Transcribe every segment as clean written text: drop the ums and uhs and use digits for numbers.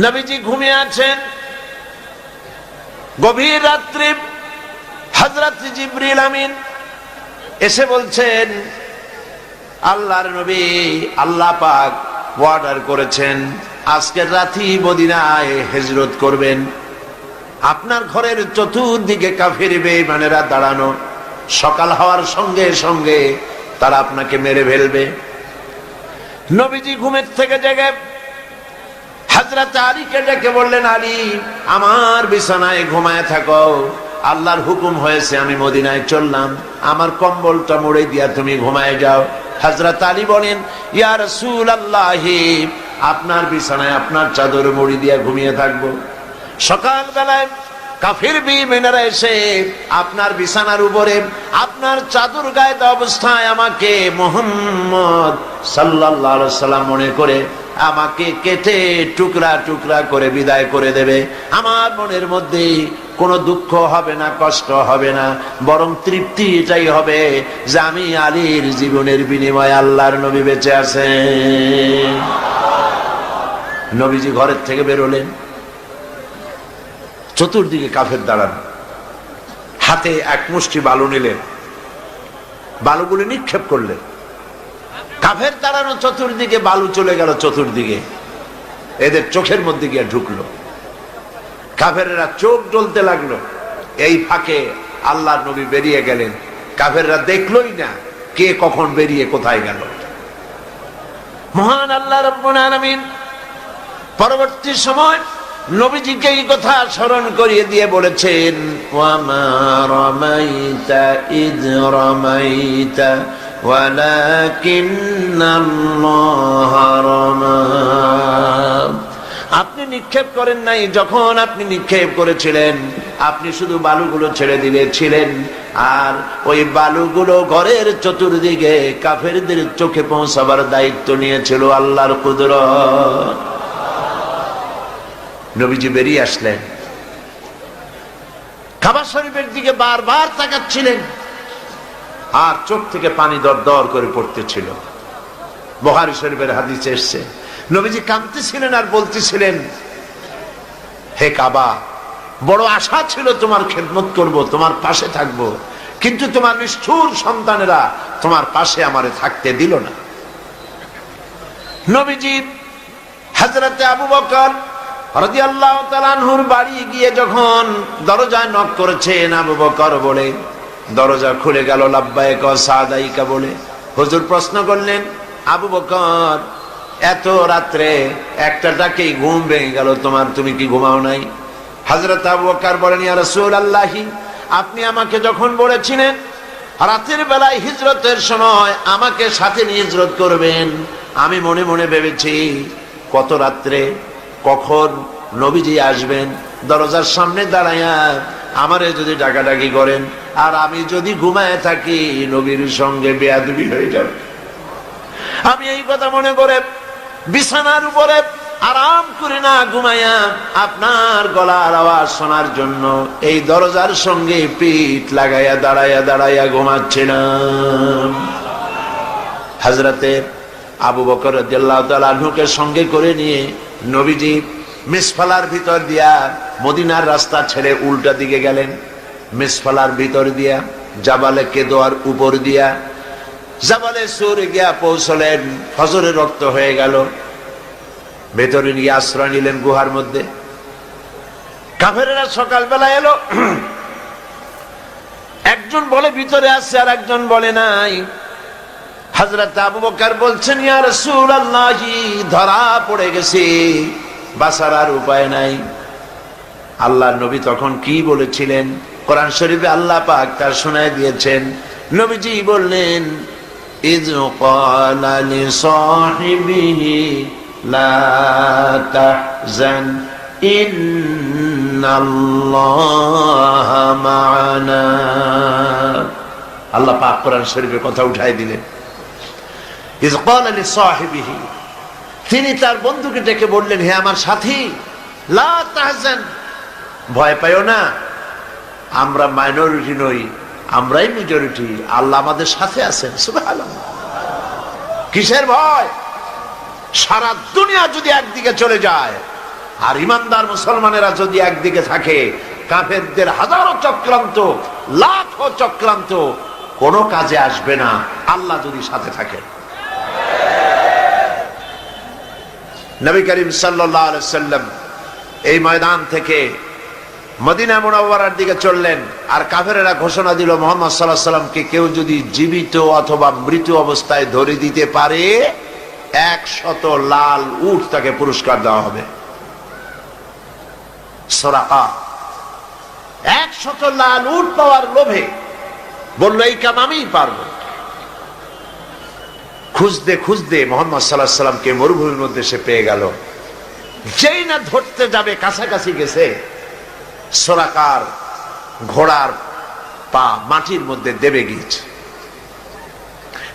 নবীজি ঘুমিয়ে আছেন। গভীর রাত্রে হযরত জিবরিল আমিন এসে বলছেন, আল্লাহর নবী, আল্লাহ পাক অর্ডার করেছেন আজকের রাতেই মদিনায় হিজরত করবেন। আপনার ঘরের চতুর্দিকে কাফির বেঈমানেরা দাঁড়ানো, সকাল হওয়ার সঙ্গে সঙ্গে তারা আপনাকে মেরে ফেলবে। নবীজি ঘুমের থেকে জেগে হযরত আলীকে ডেকে বললেন, আলী, আমার বিছানায় ঘুমায় থাকো, আল্লাহর হুকুম হয়েছে আমি মদিনায় চললাম, আমার কম্বলটা মুড়ে দিয়া তুমি ঘুমায় যাও। হযরত আলী বলেন, ইয়া রাসূলুল্লাহ, আপনার বিছানায় আপনার চাদর মুড়ি দিয়া ঘুমিয়ে থাকবো। সকাল বেলায় কাফির বেঈমানেরা এসে আপনার বিছানার উপরে আপনার চাদর গায়ে দেওয়া অবস্থায় আমাকে মুহাম্মদ সাল্লাল্লাহু আলাইহি সাল্লাম মনে করে আমাকে কেটে টুকরা টুকরা করে বিদায় করে দেবে। আমার মনের মধ্যে কোনো দুঃখ হবে না, কষ্ট হবে না, বরং তৃপ্তি এটাই হবে যে আমি আলীর জীবনের বিনিময়ে আল্লাহর নবী বেঁচে আছেন। নবীজি ঘরের থেকে বেরোলেন, চতুর্দিকে কাফের দাঁড়ানো, হাতে এক মুষ্টি বালু নিলেন, বালুগুলি নিক্ষেপ করলেন। কাফের দাঁড়ানো চতুর্দিকে বালু চলে গেল চতুর্দিকে, এদের চোখের মধ্যে গিয়ে ঢুকলো। কাফেররা চোখ জ্বলতে লাগলো। এই ফাঁকে আল্লাহর নবী বেরিয়ে গেলেন, কাফেররা দেখলোই না কে কখন বেরিয়ে কোথায় গেল। মহান আল্লাহ রাব্বুল আলামিন পরবর্তী সময় নবীজিকে এই কথা স্মরণ করিয়ে দিয়ে বলেছেন, ওয়ামা রামাইতা ইয রামাইতা ওয়ালাকিন্নাল্লাহা রামা। আপনি নিক্ষেপ করেন নাই, যখন আপনি নিক্ষেপ করেছিলেন আপনি শুধু বালুগুলো ছেড়ে দিয়েছিলেন, আর ওই বালুগুলো ঘরের চতুর্দিকে কাফেরদের চোখে পৌঁছাবার দায়িত্ব নিয়েছিল আল্লাহর কুদরত। নবীজি বেরিয়ে আসলেন, কাবা শরীফের দিকে বারবার তাকাচ্ছিলেন, আর চোখ থেকে পানি দর দর করে পড়তেছিল। বুখারী শরীফের হাদিসে এসেছে, নবীজি কাঁদতেছিলেন আর বলতেছিলেন, হে কাবা, বড় আশা ছিল তোমার খেদমত করব, তোমার পাশে থাকব, কিন্তু তোমার নিষ্ঠুর সন্তানেরা তোমার পাশে আমারে থাকতে দিল না। নবীজি হযরতে আবু বকর রাদিয়াল্লাহু তাআলা আনহুর বাড়ি গিয়ে যখন দরজায় নক করেছেন, আবু বকর বলে দরজা খুলে গেল, লাব্বাইক ওয়া সাদাইকা বলে। হুজুর প্রশ্ন করলেন, আবু বকর, এত রাত্রে একটা ডাকেই ঘুম ভেঙে গেল তোমার, তুমি কি ঘুমাও নাই? হযরত আবু বকর বলেন, ইয়া রাসূলুল্লাহ, আপনি আমাকে যখন বলেছিলেন রাতের বেলায় হিজরতের সময় আমাকে সাথে নিয়ে হিজরত করবেন, আমি মনে মনে ভেবেছি কত রাত্রে কখন নবীজি আসবেন, দরজার সামনে দাঁড়ায়া আমারে যদি ডাকাডাকি করেন আর আমি যদি ঘুমায় থাকি নবীর সঙ্গে বেয়াদবি হয়ে যাবে। আমি এই কথা মনে করে বিছানার উপরে আরাম করে না ঘুমাইয়া আপনার গলার আওয়াজ শোনার জন্য এই দরজার সঙ্গে পিঠ লাগাইয়া দাঁড়াইয়া দাঁড়াইয়া ঘুমাচ্ছিলাম। হযরতে আবু বকর রাদিয়াল্লাহু তাআলা আনহুকে সঙ্গে করে নিয়ে নবীজি মিসফালার ভিতর দিয়া মদিনার রাস্তা ছেড়ে উল্টা দিকে গেলেন। মিসফালার ভিতর দিয়া জাবালে কেদোয়ার উপর দিয়া জাবালে সুর গিয়া পৌঁছলেন। ফজরের রক্ত হয়ে গেল, ভেতরে নিয়ে আশ্রয় নিলেন গুহার মধ্যে। কাফেরেরা সকালবেলা এলো, একজন বলে ভিতরে আছে আর একজন বলে নাই। হযরত আবু বকর বলছেন, ইয়া রাসূলুল্লাহ, ধরা পড়ে গেছে, বাঁচার আর উপায় নাই। আল্লাহর নবী তখন কি বলেছিলেন কোরআন শরীফে আল্লাহ পাক তার শোনায় দিয়েছেন। নবীজি বললেন, ইয ক্বালা লিসাহিবিহি লা তাহজান ইন্নাল্লাহা মা'ানা। আল্লাহ পাক কোরআন শরীফের কথা উঠাই দিলেন। ইয ক্বালা লিসাহিবিহি, তিনি তার বন্ধুকে ডেকে বললেন, হে আমার সাথী, লা তাহজান, ভয় পাইও না, আমরা মাইনরিটি নই, আমরাই মেজরিটি, আল্লাহ আমাদের সাথে আছেন। সুবহানাল্লাহ। কিসের ভয়? সারা দুনিয়া যদি একদিকে চলে যায় আর ইমানদার মুসলমানেরা যদি একদিকে থাকে, কাফেরদের হাজারো চক্রান্ত, লাখো চক্রান্ত কোনো কাজে আসবে না আল্লাহ যদি সাথে থাকে। নবী করিম সাল্লাল্লাহু আলাইহি সাল্লাম এই ময়দান থেকে মদিনা মুনাওয়ারার দিকে চললেন, আর কাফেরেরা ঘোষণা দিল মুহাম্মদ সাল্লাল্লাহু আলাইহি সাল্লামকে কেউ যদি জীবিত অথবা মৃত অবস্থায় ধরে দিতে পারে 100 লাল উট তাকে পুরস্কার দেওয়া হবে। সুরাকা 100 লাল উট পাওয়ার লোভে বলল এই কাম আমিই পারবো। খুঁজতে খুঁজতে মুহাম্মদ সাল্লাল্লাহু আলাইহি সাল্লামকে মরুভূমির মধ্যে সে পেয়ে গেল। যেই না ধরতে যাবে কাছাকাছি গেছে, সুরাকার ঘোড়ার পা মাটির মধ্যে দেবে গিয়েছে।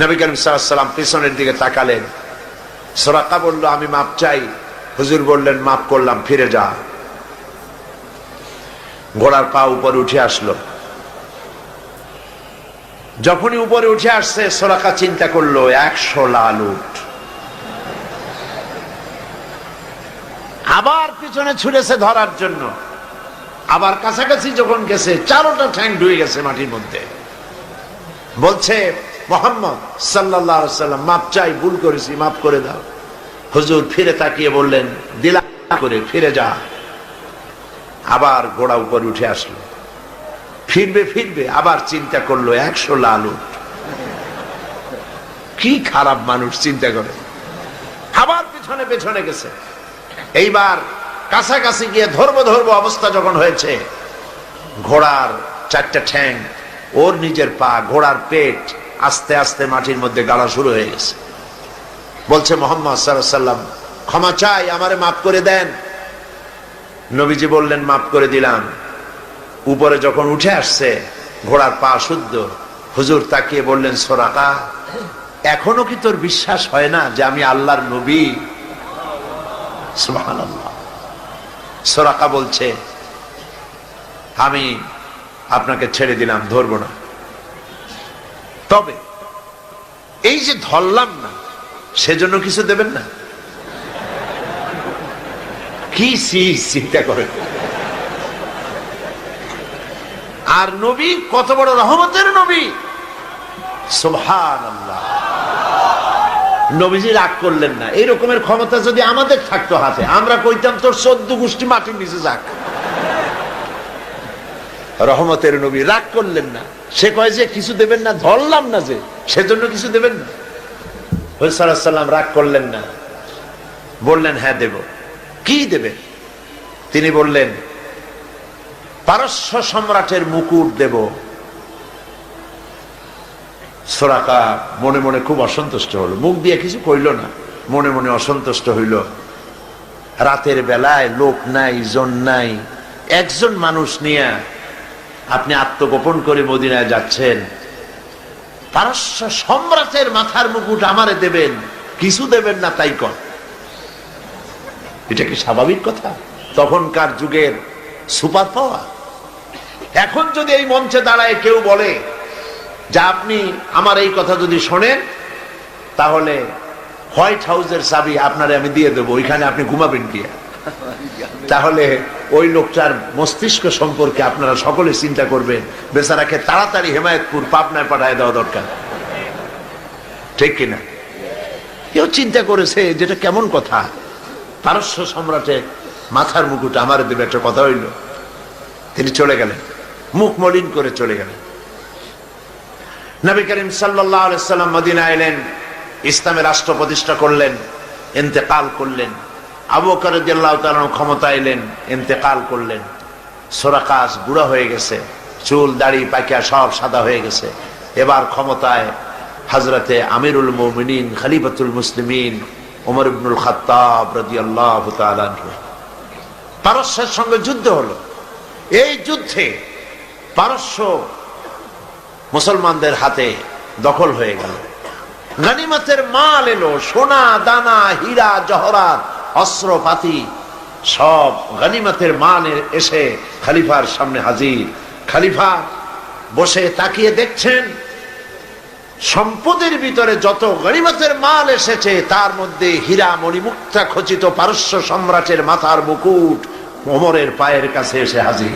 নবী করিম সাল্লাল্লাহু আলাইহি সাল্লাম পিছনের দিকে তাকালেন। সুরাকা বলল আমি মাপ চাই। হুজুর বললেন মাপ করলাম, ফিরে যা। ঘোড়ার পা উপরে উঠে আসলো। যখনই উপরে উঠে আসছে সুরাকা চিন্তা করলো 100 লাল উট। আবার পিছনে ছুটেছে ধরার জন্য। আবার কাছাকাছি যখন গেছে 4টা ঠ্যাং ঢুকে গেছে মাটির মধ্যে। বলছে মুহাম্মদ সাল্লাল্লাহু আলাইহি সাল্লাম মাপ চাই, ভুল করেছি, মাফ করে দাও। হুজুর ফিরে তাকিয়ে বললেন দিলাম করে ফিরে যা। আবার ঘোড়া উপরে উঠে আসলো। ফিরবে আবার চিন্তা করলো 100 লাল উট। কি খারাপ মানুষ চিন্তা করে। আবার পেছনে পেছনে গেছে। এইবার কাছাকাছি গিয়ে ধরবো অবস্থা যখন হয়েছে, ঘোড়ার 4টা ঠ্যাং, ওর নিজের পা, ঘোড়ার পেট আস্তে আস্তে মাটির মধ্যে গাড়া শুরু হয়ে গেছে। বলছে মুহাম্মদ সাল্লাল্লাহু আলাইহি সাল্লাম ক্ষমা চাই, আমারে মাফ করে দেন। নবীজি বললেন মাফ করে দিলাম। উপরে যখন উঠে আসছে ঘোড়ার পা শুদ্ধ, হুজুর তাকিয়ে বললেন সুরাকা এখনো কি তোর বিশ্বাস হয় না যে আমি আল্লাহর নবী? সুবহানাল্লাহ। সুরাকা বলছে আমি আপনাকে ছেড়ে দিলাম, ধরবো না। তবে এই যে ধরলাম না সেজন্য কিছু দেবেন না? কি চিন্তা করেন। আর নবী কত বড় রহমতের নবী, সুবহানাল্লাহ। নবীজি রাগ করলেন না। এই রকমের ক্ষমতা যদি আমাদের থাকতো হাতে, আমরা কইতাম তোর 14 গোষ্ঠী মাটির নিচে যাক। রহমতের নবী রাগ করলেন না। সে কয় যে কিছু দেবেন না, ধরলাম না যে সেজন্য কিছু দেবেন না। হুজুর সাল্লাল্লাহু আলাইহি সাল্লাম রাগ করলেন না, বললেন হ্যাঁ দেব। কি দেবেন? তিনি বললেন পারস্য সম্রাটের মুকুট দেব। সুরাকা মনে মনে খুব অসন্তুষ্ট হলো, মুখ দিয়ে কিছু কইল না, মনে মনে অসন্তুষ্ট হইল। রাতের বেলায় লোক নাই, জন নাই, একজন মানুষ নিয়ে আপনি আত্মগোপন করে মদিনায় যাচ্ছেন, পারস্য সম্রাটের মাথার মুকুট আমারে দেবেন, কিছু দেবেন না তাই কর। এটা কি স্বাভাবিক কথা? তখনকার যুগের সুপার পাওয়ার। এখন যদি এই মঞ্চে দাঁড়ায় কেউ বলে যে আপনি আমার এই কথা যদি শোনেন তাহলে হোয়াইট হাউসের চাবি আপনারে আমি দিয়ে দেবো, ওইখানে আপনি ঘুমাবেন কি? তাহলে ওই লোকটার মস্তিষ্ক সম্পর্কে আপনারা সকলে চিন্তা করবেন, বেচারাকে তাড়াতাড়ি হেমায়েতপুর পাবনায় পাঠায় দেওয়া দরকার, ঠিক কিনা? কেউ চিন্তা করেছে যেটা কেমন কথা? পারস্য সম্রাটের মাথার মুকুট আমার দেবে, একটা কথা হইল। তিনি চলে গেলেন, মুখ মলিন করে চলে গেলেন। নবী করিম সাল্লাল্লাহু আলাইহি সাল্লাম মদিনা এলেন, ইসলামের রাষ্ট্র প্রতিষ্ঠা করলেন, ইন্তেকাল করলেন। আবু বকর রাদিয়াল্লাহু তাআলা ক্ষমতা এলেন, ইন্তেকাল করলেন। সুরাকা বুড়া হয়ে গেছে, চুল দাড়ি পাকিয়া সব সাদা হয়ে গেছে। এবার ক্ষমতায় হযরতে আমিরুল মুমিনিন খলিফাতুল মুসলিমিন ওমর ইবনুল খাত্তাব রাদিয়াল্লাহু তাআলা আনহু। পারস্যের সঙ্গে যুদ্ধ হলো। এই যুদ্ধে পারস্য মুসলমানদের হাতে দখল হয়ে গেল। গনিমতের মাল এলো, সোনা দানা হীরা জহরাত অস্ত্রপাতি সব গনিমতের মাল এসে খলিফার সামনে হাজির। খলিফা বসে তাকিয়ে দেখছেন সম্পদের ভিতরে যত গনিমতের মাল এসেছে তার মধ্যে হীরা মণিমুক্তা খচিত পারস্য সম্রাটের মাথার মুকুট ওমরের পায়ের কাছে এসে হাজির।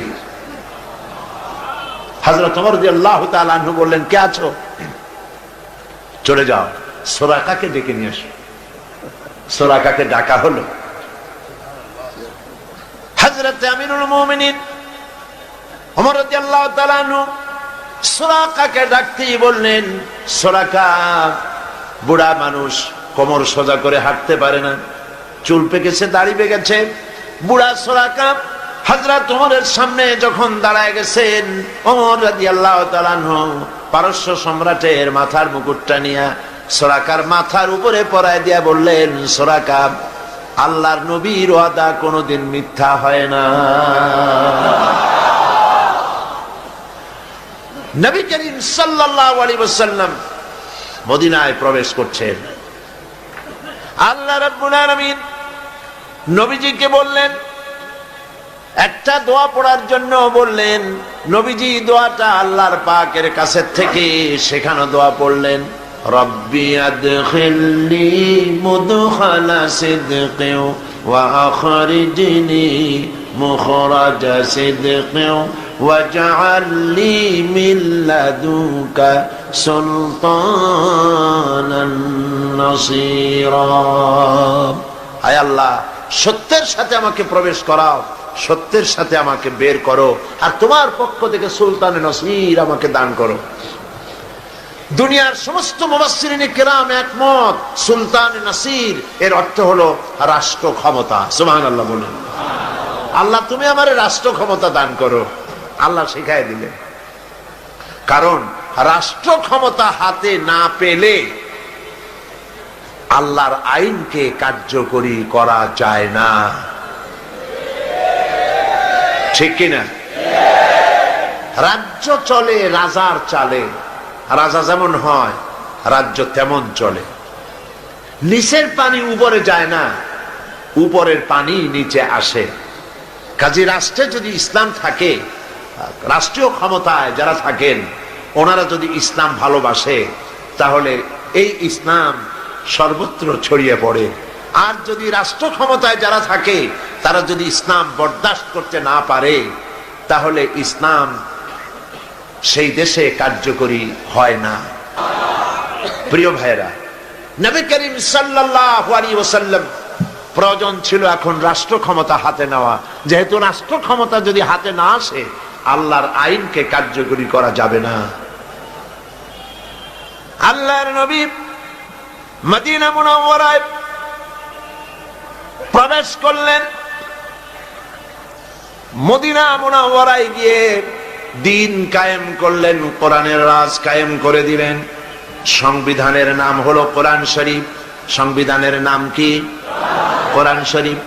হযরত ওমর রাদিয়াল্লাহু তাআলা আনহু বললেন, কে আছো? চলে যাও, সুরাকাকে ডেকে নিয়ে এসো। সুরাকাকে ডাকা হলো। হযরত আমিরুল মুমিনিন ওমর রাদিয়াল্লাহু তাআলা আনহু সুরাকাকে ডাকতেই বললেন, সুরাকা বুড়া মানুষ, কোমর সোজা করে হাঁটতে পারে না, চুল পেকেছে, দাড়ি পেকেছে। বুড়া সুরাকা হযরত ওমরের সামনে যখন দাঁড়ায় গেছেন, ওমর রাদিয়াল্লাহু তাআলা আনহু পারস্য সম্রাটের মাথার মুকুটটা নিয়ে সুরাকার মাথার উপরে পরায় দিয়া বললেন, সুরাকা, আল্লাহর নবীর ওয়াদা কোনোদিন মিথ্যা হয় না। নবী করিম সাল্লাল্লাহু আলাইহি ওয়াসাল্লাম মদিনায় প্রবেশ করছেন। আল্লাহ রাব্বুল আলামিন নবীজিকে বললেন, একটা দোয়া পড়ার জন্য বললেন। নবীজি দোয়াটা আল্লাহর পাকের কাছে থেকে শেখানো দোয়া পড়লেন। রব্বি আদখিলনি মুদখালা সিদকিন ওয়া আখরিজনি মুখরাজা সিদকিন ওয়াজআল লি মিন লাদুনকা সুলতানান নাসীরা। আয় আল্লাহ, সত্যের সাথে আমাকে প্রবেশ করাও, সত্যের সাথে আমাকে বের করো, আর তোমার পক্ষ থেকে সুলতানে নসীর আমাকে দান করো। দুনিয়ার সমস্ত মুফাসসিরিনে কেরাম একমত, সুলতানে নসীর এর অর্থ হলো রাষ্ট্র ক্ষমতা। সুবহানাল্লাহ বলেন। আল্লাহ, তুমি আমারে রাষ্ট্র ক্ষমতা দান করো। আল্লাহ শিখাই দিলেন, কারণ রাষ্ট্র ক্ষমতা হাতে না পেলে আল্লাহর আইনকে কার্যকরী করা যায় না। ঠিক কিনা? রাজ্য চলে রাজার চালে, রাজা যেমন হয় রাজ্য তেমন চলে। নিচের পানি উপরে যায় না, উপরের পানি নিচে আসে। কাজী রাষ্ট্রে যদি ইসলাম থাকে, রাষ্ট্রীয় ক্ষমতায় যারা থাকেন ওনারা যদি ইসলাম ভালোবাসে, তাহলে এই ইসলাম সর্বত্র ছড়িয়ে পড়ে। আর যদি রাষ্ট্র ক্ষমতায় যারা থাকে তারা যদি ইসলাম বরদাস্ত করতে না পারে, তাহলে ইসলাম সেই দেশে কার্যকরী হয় না। প্রিয় ভাইরা, নবী করিম সাল্লাল্লাহু আলাইহি ওয়াসাল্লাম প্রয়োজন ছিল এখন রাষ্ট্র ক্ষমতা হাতে নেওয়া। যেহেতু রাষ্ট্র ক্ষমতা যদি হাতে না আসে, আল্লাহর আইনকে কার্যকরী করা যাবে না। আল্লাহর নবী মদিনা মুনাওয়ারায় প্রবেশ করলেন। মদিনা মুনাওয়ারায় গিয়ে দিন কায়েম করলেন, কোরআনের রাজ কায়েম করে দিলেন। সংবিধানের নাম হলো কোরআন শরীফ। সংবিধানের নাম কি? কোরআন শরীফ।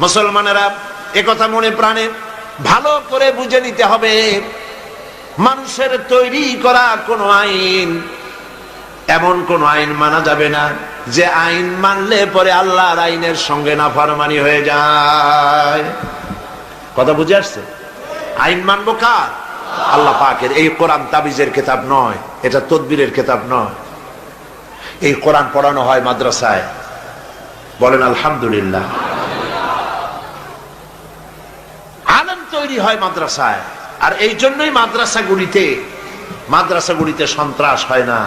মুসলমানেরা একথা মনে প্রাণে ভালো করে বুঝে নিতে হবে, মানুষের তৈরি করা কোন আইন, এমন কোন আইন মানা যাবে না যে আইন মানলে পরে আল্লাহর আইনের সঙ্গে নাফরমানি হয়ে যায়। কথা বুঝে আসছে? আইন মানবো কার? আল্লাহ পাকের। এই কোরআন তাবিজের কিতাব নয়, এটা তদবিরের কিতাব নয়। এই কোরআন পড়ানো হয় মাদ্রাসায়। বলেন আলহামদুলিল্লাহ। আলেম তৈরি হয় মাদ্রাসায়। আর এই জন্যই মাদ্রাসাগুলিতে সন্ত্রাস হয় না।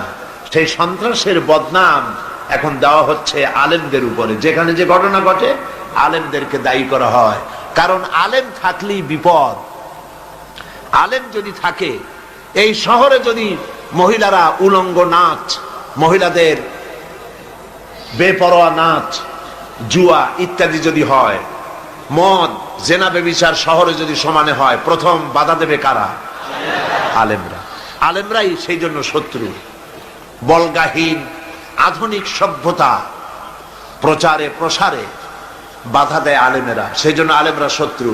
সেই সন্ত্রাসের বদনাম এখন দেওয়া হচ্ছে আলেমদের উপরে। যেখানে যে ঘটনা ঘটে আলেমদেরকে দায়ী করা হয়, কারণ আলেম থাকলেই বিপদ। আলেম যদি থাকে, এই শহরে যদি মহিলারা উলঙ্গ নাচ, মহিলাদের বেপরোয়া নাচ, জুয়া ইত্যাদি যদি হয়, মদ, জেনা, ব্যভিচার শহরে যদি সমানে হয়, প্রথম বাধা দেবে কারা? আলেমরা। আলেমরাই সেই জন্য শত্রু। বলগাহীন আধুনিক সভ্যতা প্রচারে প্রসারে বাধা দেয় আলেমেরা, সেই জন্য আলেমরা শত্রু।